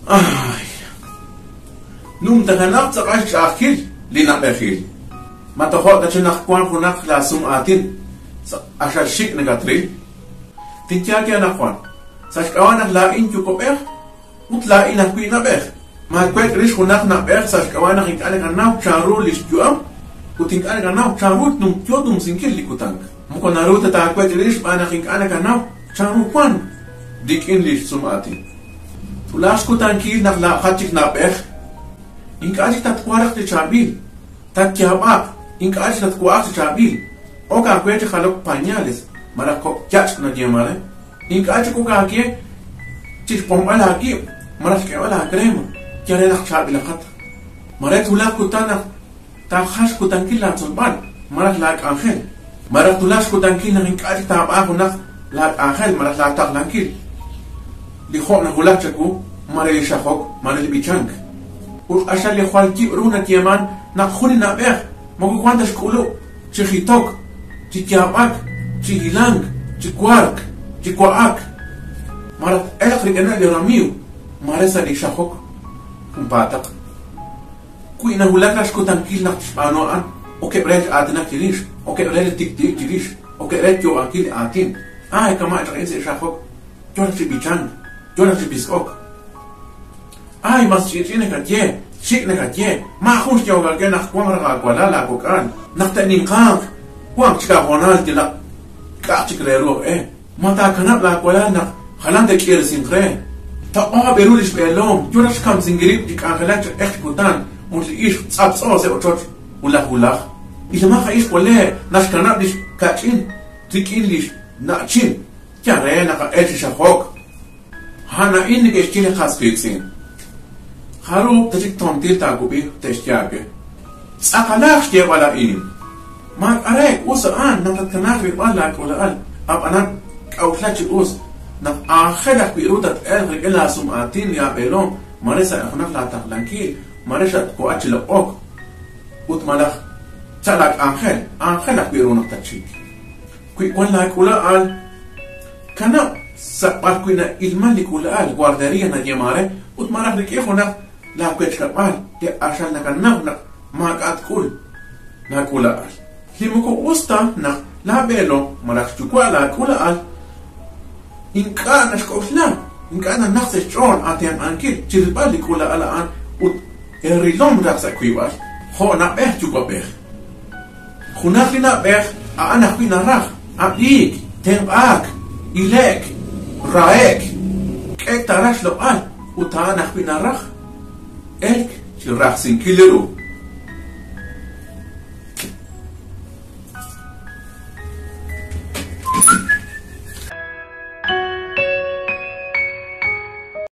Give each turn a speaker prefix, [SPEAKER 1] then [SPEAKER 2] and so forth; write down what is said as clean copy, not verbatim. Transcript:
[SPEAKER 1] Ay. Num tahanap sa kash akil linapekil. Matoho ta chinakwan kunak lasum atin asha shik negatril. Tintya kya nakwan. Sa kawan nak lain chukoper, mutlain nak kuinapek. Makwek rish kunak napek sa kawan nak ikale kanap charu lis juam. Kuting kale kanap charu num kyodum singkil likutang. Muko naruta ta kwek rish panak ikale kanap charu kwan. Dik English sum atin. Tulas kutangkil nak la khatik napek. Inka tat kuarak te chabil. Tat kiabak. Inka tat kuarak te chabil. Oka kwete khalok pañales. Marako kyach na diamare. Inka ko kake chis pomala ki maras ke wala crema. Kyare nak chabil khat. Maret tulak kutana ta khash kutankil la sulban. Maras lak angel. Maras tulas kutankil na inka ta ba nak lak angel maras la tak lankil. Li khona hulak chaku mare shahok mare bichang. Asha li khwalki runa tiaman na khuli na ber. Mogu kwanta shkulu chihitok chikiabak chihilang chikwark chikwaak marat elakhrigana li ramiu maresa li shahok kumpatak kuina hulaka shkutankil na tshpanoan oke brej atna kirish oke brej tik kirish oke brej yo akil atin ay kama ese shahok jora chibichang jora chibiskok ay mas chine katye shik na katye ma khush yo ga nak kwang ra kwala la kokan nak tanin qaq kwang chika honal tila ka chikrero mata kanap la kwala nak khalan de kir sinkre ta ba berulish belom jora shkam singirib dik akhalat echt kutan mutli ish tsap so se ochot ula ula ila ma khaish kwale nash kanap dish kachin tikin lish na chin kya re na ka elch shahok hana in ke chile khas fixin Haru tajik tontil tagubi teshtiage. Sakalach ke wala in. Mak arek usaan natat kanafir wala wala al. Ab anan outlachi us na akhelak bi rutat el ila sumatin ya belom maresa akhnaf la taqlanki maresa ko achla ok. Ut malak talak angelak bi runak tachik. Kui wala kula al kana sabar kuina ilmali kula al guarderia na yamare ut malak ke khona la kwet kapal te asal na kanap na makat kul na kula al limuko usta na la belo malak chukwa la kula al inka na shkofla inka na nakhse chon atian ankil chilbal kula al an ut erilom raksa kuiwal ho na beh chukwa beh khunak lina beh ana khina rakh abik tembak ilek raek kek tarash lo al utana khina rakh Elk, si raksin kileru.